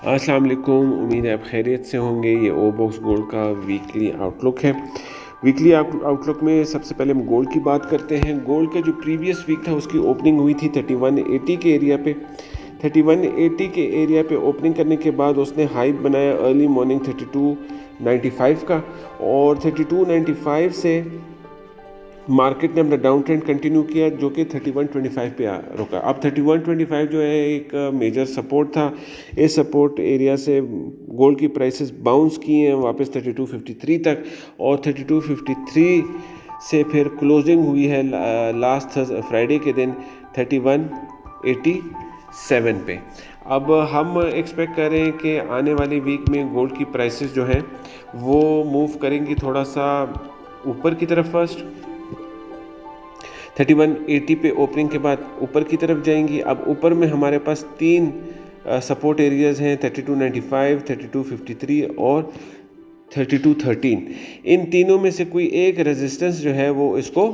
अस्सलाम वालेकुम। उम्मीद है आप खैरियत से होंगे। ये ओ बॉक्स गोल्ड का वीकली आउटलुक है। वीकली आउटलुक में सबसे पहले हम गोल्ड की बात करते हैं। गोल्ड का जो प्रीवियस वीक था उसकी ओपनिंग हुई थी 3180 के एरिया पे। 3180 के एरिया पे ओपनिंग करने के बाद उसने हाई बनाया अर्ली मॉर्निंग 3295 का, और 3295 से मार्केट ने अपना डाउन ट्रेंड कंटिन्यू किया जो कि 3125 पे रुका। अब 3125 जो है एक मेजर सपोर्ट था। इस सपोर्ट एरिया से गोल्ड की प्राइसेस बाउंस किए हैं वापस 3253 तक, और 3253 से फिर क्लोजिंग हुई है लास्ट फ्राइडे के दिन 3187 पे। अब हम एक्सपेक्ट कर रहे हैं कि आने वाली वीक में गोल्ड की प्राइसेस जो हैं वो मूव करेंगी थोड़ा सा ऊपर की तरफ। फर्स्ट 3180 पे ओपनिंग के बाद ऊपर की तरफ जाएंगी। अब ऊपर में हमारे पास तीन सपोर्ट एरियाज़ हैं, 3295, 3253 और 3213। इन तीनों में से कोई एक रेजिस्टेंस जो है वो इसको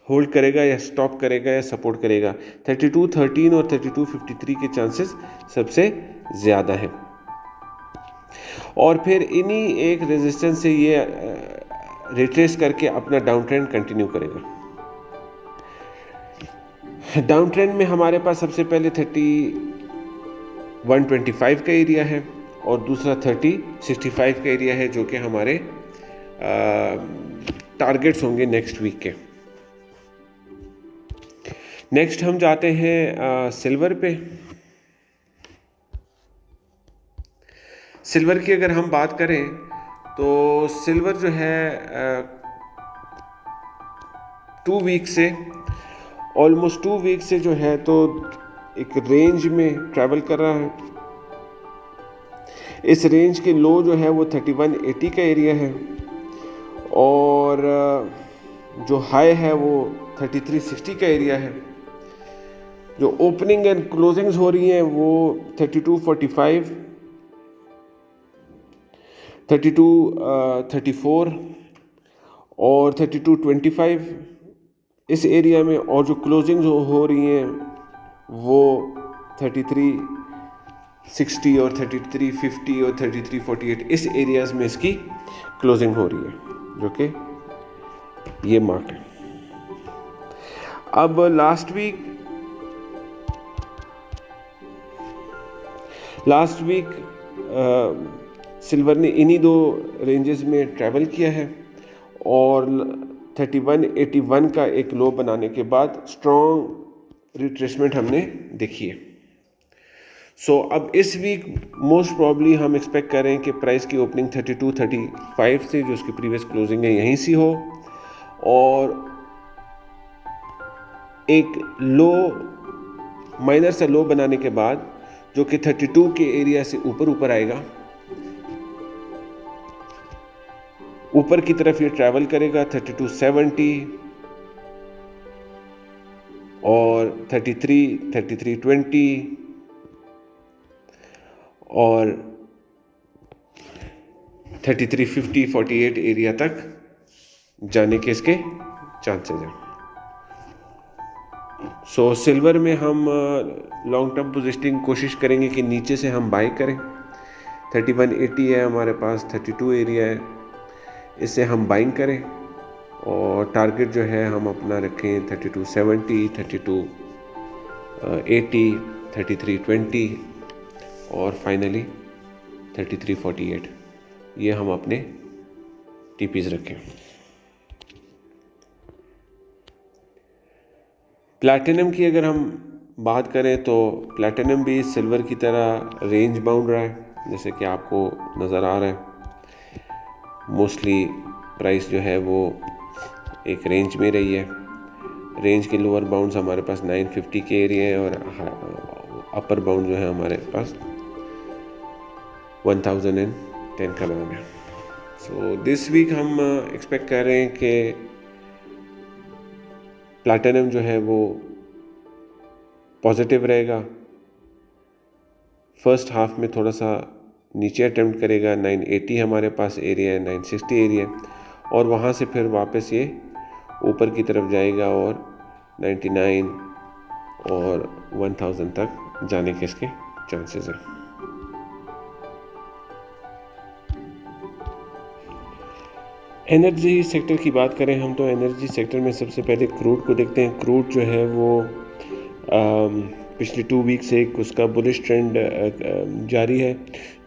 होल्ड करेगा या स्टॉप करेगा या सपोर्ट करेगा। 3213 और 3253 के चांसेस सबसे ज़्यादा हैं, और फिर इन्हीं एक रेजिस्टेंस से ये रिट्रेस करके अपना डाउन ट्रेंड कंटिन्यू करेगा। डाउन ट्रेंड में हमारे पास सबसे पहले 3125 का एरिया है और दूसरा 3065 का एरिया है, जो कि हमारे टारगेट्स होंगे नेक्स्ट वीक के। नेक्स्ट हम जाते हैं सिल्वर पे। सिल्वर की अगर हम बात करें तो सिल्वर जो है 2 वीक से ऑलमोस्ट 2 वीक से जो है तो एक रेंज में ट्रैवल कर रहा है। इस रेंज के लो जो है वो 3180 का एरिया है, और जो हाई है वो 3360 का एरिया है। जो ओपनिंग एंड क्लोजिंग्स हो रही हैं वो 3245, 3234 और 3225 इस एरिया में, और जो क्लोजिंग हो रही हैं वो 3360 और 3350 और 3348 इस एरियाज में इसकी क्लोजिंग हो रही है, जो कि ये मार्क है। अब लास्ट वीक सिल्वर ने इन्हीं दो रेंजेस में ट्रैवल किया है, और 3181 का एक लो बनाने के बाद स्ट्रॉन्ग रिट्रेसमेंट हमने देखी है। सो अब इस वीक मोस्ट प्रॉब्ली हम एक्सपेक्ट कर रहे हैं कि प्राइस की ओपनिंग 3235 से, जो उसकी प्रीवियस क्लोजिंग है, यहीं से हो, और एक लो माइनर सा लो बनाने के बाद जो कि 32 के एरिया से ऊपर आएगा, ऊपर की तरफ ये ट्रैवल करेगा 3270 और 33, 3320 और 3350, 48 एरिया तक जाने के इसके चांसेस हैं। सो सिल्वर में हम लॉन्ग टर्म पोजिशनिंग कोशिश करेंगे कि नीचे से हम बाय करें। 3180 है हमारे पास, 32 एरिया है, इससे हम बाइंग करें, और टारगेट जो है हम अपना रखें 3270, 3280, 3320 और फाइनली 3348। ये हम अपने टीपीज रखें। प्लैटिनम की अगर हम बात करें तो प्लैटिनम भी सिल्वर की तरह रेंज बाउंड रहा है, जैसे कि आपको नज़र आ रहा है। मोस्टली प्राइस जो है वो एक रेंज में रही है। रेंज के लोअर बाउंड्स हमारे पास 950 के एरिया है, और अपर बाउंड जो है हमारे पास 1010 का नाम है। सो दिस वीक हम एक्सपेक्ट कर रहे हैं कि प्लैटिनम जो है वो पॉजिटिव रहेगा। फर्स्ट हाफ में थोड़ा सा नीचे अटेम्प्ट करेगा, 980 हमारे पास एरिया है, 960 एरिया, और वहाँ से फिर वापस ये ऊपर की तरफ जाएगा और 99 और 1000 तक जाने के इसके चांसेस हैं। एनर्जी सेक्टर की बात करें हम तो एनर्जी सेक्टर में सबसे पहले क्रूड को देखते हैं। क्रूड जो है वो पिछले 2 वीक से एक उसका बुलिश ट्रेंड जारी है,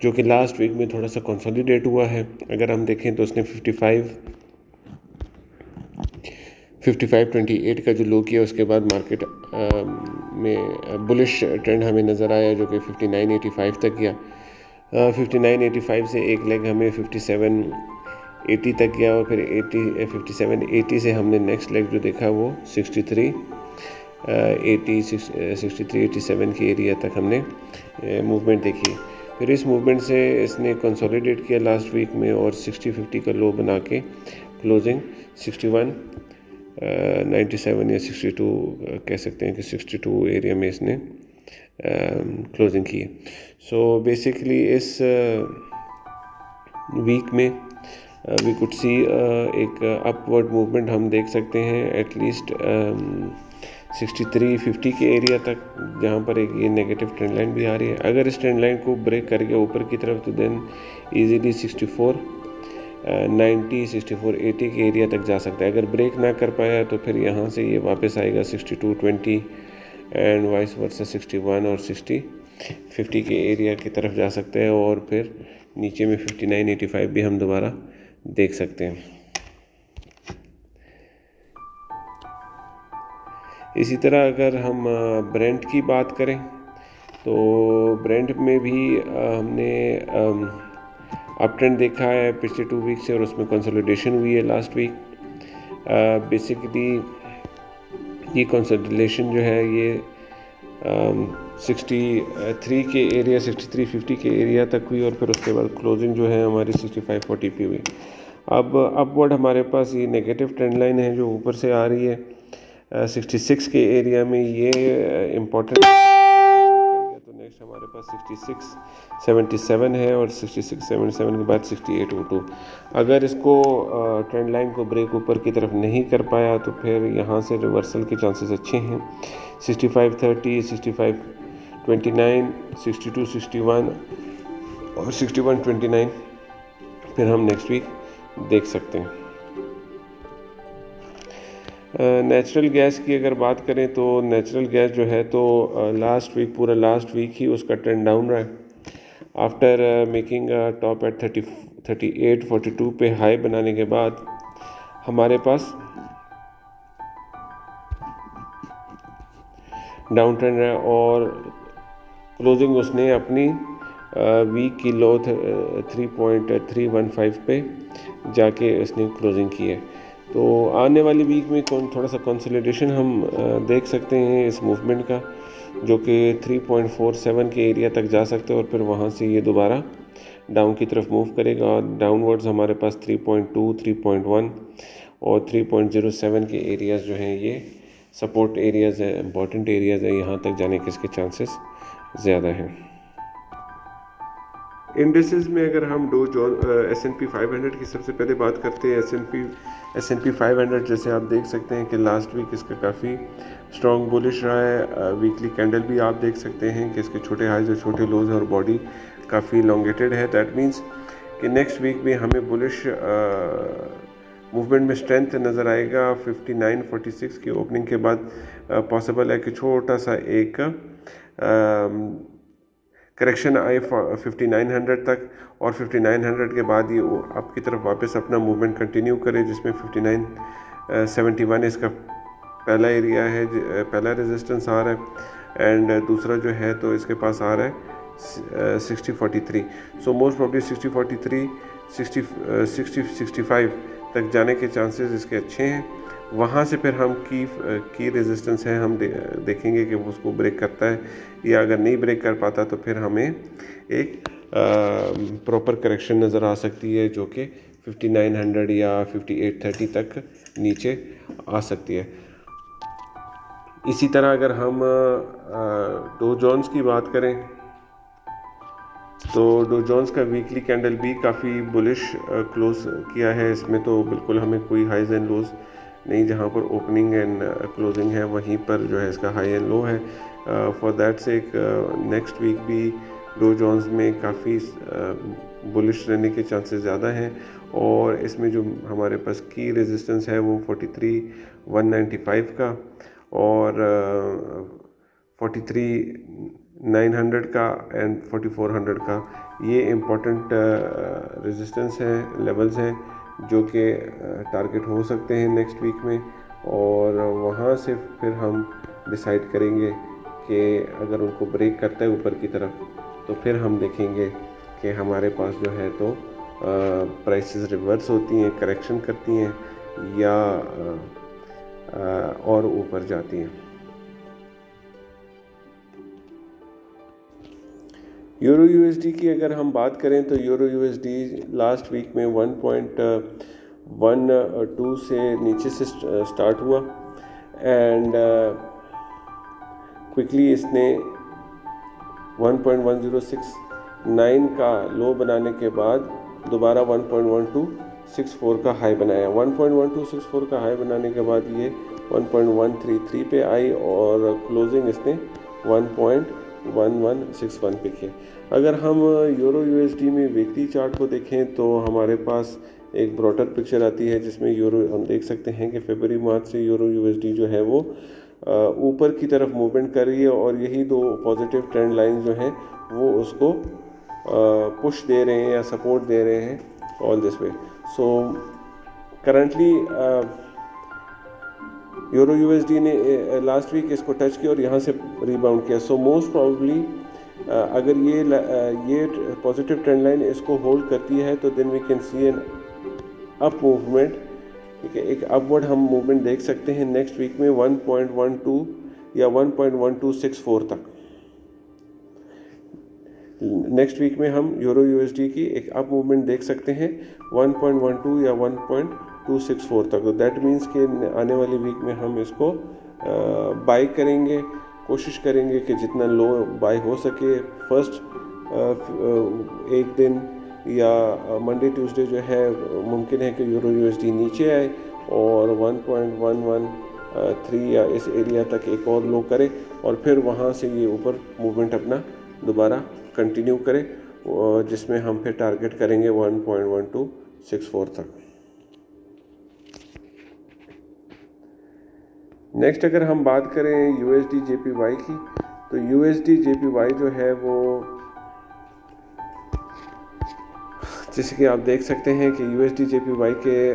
जो कि लास्ट वीक में थोड़ा सा कंसोलिडेट हुआ है। अगर हम देखें तो उसने 55.28 का जो लो किया, उसके बाद मार्केट में बुलिश ट्रेंड हमें नज़र आया, जो कि 59.85 तक गया। 59.85 से एक लेग हमें 57.80 तक गया, और फिर 57.80 से हमने नेक्स्ट लेग जो देखा वो 63.87 के एरिया तक हमने मूवमेंट देखी। फिर इस मूवमेंट से इसने कंसोलिडेट किया लास्ट वीक में, और 60-50 का लो बना के क्लोजिंग 61.97 या 62 कह सकते हैं कि 62 एरिया में इसने क्लोजिंग की है। सो बेसिकली इस वीक में वी कुड सी एक अपवर्ड मूवमेंट हम देख सकते हैं एटलीस्ट 63-50 के एरिया तक, जहाँ पर एक ये नेगेटिव ट्रेंड लाइन भी आ रही है। अगर इस ट्रेंड लाइन को ब्रेक कर गया ऊपर की तरफ तो देन इजीली 64-90 64-80 के एरिया तक जा सकता है। अगर ब्रेक ना कर पाया तो फिर यहाँ से ये वापस आएगा 62-20 एंड वाइस वर्सा 61 और 60-50 के एरिया की तरफ जा सकते हैं, और फिर नीचे में 59-85 भी हम दोबारा देख सकते हैं। इसी तरह अगर हम ब्रेंट की बात करें तो ब्रेंट में भी हमने अप ट्रेंड देखा है पिछले 2 वीक से, और उसमें कंसोलिडेशन हुई है लास्ट वीक। बेसिकली ये कंसोलिडेशन जो है ये 63 के एरिया 63-50 के एरिया तक हुई, और फिर उसके बाद क्लोजिंग जो है हमारी 65-40 पे हुई। अब अपवर्ड हमारे पास ये नेगेटिव ट्रेंड लाइन है जो ऊपर से आ रही है 66 के एरिया में, ये इम्पोर्टेंट। तो नेक्स्ट हमारे पास 66-77 है, और 66-77 के बाद 68-02। अगर इसको ट्रेंड लाइन को ब्रेक ऊपर की तरफ नहीं कर पाया तो फिर यहाँ से रिवर्सल के चांसेस अच्छे हैं। 65-30, 65-29, 62-61 और 61-29 फिर हम नेक्स्ट वीक देख सकते हैं। नेचुरल गैस की अगर बात करें तो नेचुरल गैस जो है तो पूरा लास्ट वीक ही उसका ट्रेंड डाउन रहा है। आफ्टर मेकिंग टॉप एट 38-42 पे हाई बनाने के बाद हमारे पास डाउन ट्रेंड रहा, और क्लोजिंग उसने अपनी वीक की लो 3.315 पे जाके उसने क्लोजिंग की है। तो आने वाली वीक में थोड़ा सा कंसोलिडेशन हम देख सकते हैं इस मूवमेंट का, जो कि 3.47 के एरिया तक जा सकते हैं, और फिर वहाँ से ये दोबारा डाउन की तरफ मूव करेगा। डाउनवर्ड्स हमारे पास 3.2, 3.1 और 3.07 के एरियाज़ जो हैं ये सपोर्ट एरियाज़ हैं, इम्पॉर्टेंट एरियाज़ हैं। यहाँ तक जाने के इसके चांसेस ज़्यादा हैं। इंडेक्सेस में अगर हम S&P 500 की सबसे पहले बात करते हैं, S&P 500 जैसे आप देख सकते हैं कि लास्ट वीक इसका काफ़ी स्ट्रॉन्ग बुलिश रहा है। वीकली कैंडल भी आप देख सकते हैं कि इसके छोटे हाइज और छोटे लोज और बॉडी काफ़ी लॉन्गेटेड है। दैट मीन्स कि नेक्स्ट वीक में हमें बुलिश मूवमेंट में स्ट्रेंथ नज़र आएगा। 59-46 की ओपनिंग के बाद पॉसिबल है कि छोटा सा एक करेक्शन आए 5900 तक, और 5900 के बाद ये आपकी तरफ वापस अपना मूवमेंट कंटिन्यू करे, जिसमें 5971 इसका पहला एरिया है, पहला रेजिस्टेंस आ रहा है, एंड दूसरा जो है तो इसके पास आ रहा है 6043। सो मोस्ट प्रॉब्ली 6043 60-65 तक जाने के चांसेस इसके अच्छे हैं। वहाँ से फिर हम की रेजिस्टेंस है, हम देखेंगे कि वो उसको ब्रेक करता है, या अगर नहीं ब्रेक कर पाता तो फिर हमें एक प्रॉपर करेक्शन नज़र आ सकती है, जो कि 5900 या 5830 तक नीचे आ सकती है। इसी तरह अगर हम डो जोन्स की बात करें तो डो जोन्स का वीकली कैंडल भी काफ़ी बुलिश क्लोज किया है। इसमें तो बिल्कुल हमें कोई हाइज एंड लोज नहीं, जहाँ पर ओपनिंग एंड क्लोजिंग है वहीं पर जो है इसका हाई एंड लो है। फॉर दैट से नेक्स्ट वीक भी डो जोन्स में काफ़ी बुलिश रहने के चांसेस ज़्यादा हैं। और इसमें जो हमारे पास की रेजिस्टेंस है वो 43,195 का और 43,900 का एंड 4400 का, ये इम्पोर्टेंट रेजिस्टेंस है, लेवल्स हैं जो कि टारगेट हो सकते हैं नेक्स्ट वीक में। और वहाँ से फिर हम डिसाइड करेंगे कि अगर उनको ब्रेक करता है ऊपर की तरफ तो फिर हम देखेंगे कि हमारे पास जो है तो प्राइसेस रिवर्स होती हैं, करेक्शन करती हैं या और ऊपर जाती हैं। यूरो यूएसडी की अगर हम बात करें तो यूरो यूएसडी लास्ट वीक में 1.12 से नीचे से स्टार्ट हुआ एंड क्विकली इसने 1.1069 का लो बनाने के बाद दोबारा 1.1264 का हाई बनाया। 1.1264 का हाई बनाने के बाद ये 1.133 पे आई और क्लोजिंग इसने 1.1161 पे किया। अगर हम यूरो यूएसडी में वीकली चार्ट को देखें तो हमारे पास एक ब्रॉडर पिक्चर आती है जिसमें यूरो हम देख सकते हैं कि फरवरी मार्च से यूरो यूएसडी जो है वो ऊपर की तरफ मूवमेंट कर रही है और यही दो पॉजिटिव ट्रेंड लाइन जो हैं वो उसको पुश दे रहे हैं या सपोर्ट दे रहे हैं all this way. So currently euro USD ने लास्ट वीक इसको टच किया और यहाँ से रिबाउंड किया। सो मोस्ट प्रॉब्ली अगर ये पॉजिटिव ट्रेंड लाइन इसको होल्ड करती है तो then we can see an up movement, ठीक है, एक अपवर्ड हम मूवमेंट देख सकते हैं नेक्स्ट वीक में 1.12 या 1.1264 तक। नेक्स्ट वीक में हम यूरो यूएसडी की एक अप मूवमेंट देख सकते हैं 1.12 या 1.264 तक। तो दैट मीन्स कि आने वाली वीक में हम इसको बाय करेंगे, कोशिश करेंगे कि जितना लो बाय हो सके फर्स्ट एक दिन या मंडे ट्यूसडे जो है मुमकिन है कि यूरो यूएसडी नीचे आए और 1.113 या इस एरिया तक एक और लो करे और फिर वहाँ से ये ऊपर मूवमेंट अपना दोबारा कंटिन्यू करे जिसमें हम फिर टारगेट करेंगे 1.1264 तक। नेक्स्ट अगर हम बात करें यूएसडी जेपीवाई की तो यूएसडी जेपीवाई जो है वो जैसे कि आप देख सकते हैं कि यूएसडी जेपीवाई के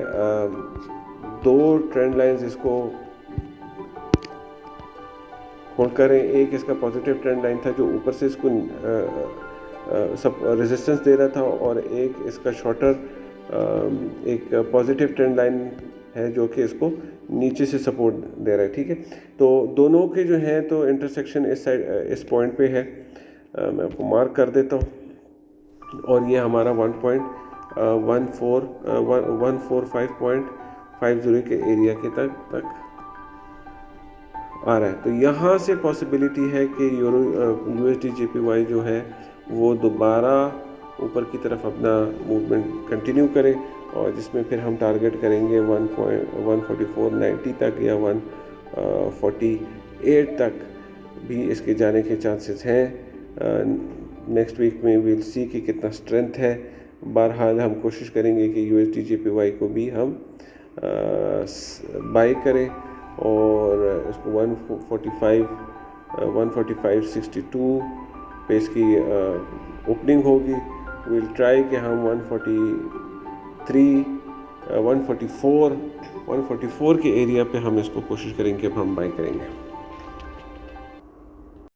दो ट्रेंड लाइंस इसको होल्ड करें। एक इसका पॉजिटिव ट्रेंड लाइन था जो ऊपर से इसको सब रेजिस्टेंस दे रहा था और एक इसका शॉर्टर एक पॉजिटिव ट्रेंड लाइन है जो कि इसको नीचे से सपोर्ट दे रहा है, ठीक है। तो दोनों के जो हैं तो इंटरसेक्शन इस साइड इस पॉइंट पे है, मैं आपको मार्क कर देता हूँ और ये हमारा 145.50 के एरिया के तक आ रहा है। तो यहाँ से पॉसिबिलिटी है कि यूएसडी जेपीवाई जो है वो दोबारा ऊपर की तरफ अपना मूवमेंट कंटिन्यू करे और जिसमें फिर हम टारगेट करेंगे 144.90 तक या 148 तक भी इसके जाने के चांसेस हैं। नेक्स्ट वीक में विल सी कि कितना स्ट्रेंथ है। बहरहाल हम कोशिश करेंगे कि यूएसडी जेपीवाई को भी हम बाय करें और इसको 145.62 पे इसकी ओपनिंग होगी। विल ट्राई कि हम 144 के एरिया पे हम इसको कोशिश करेंगे, अब हम बाय करेंगे।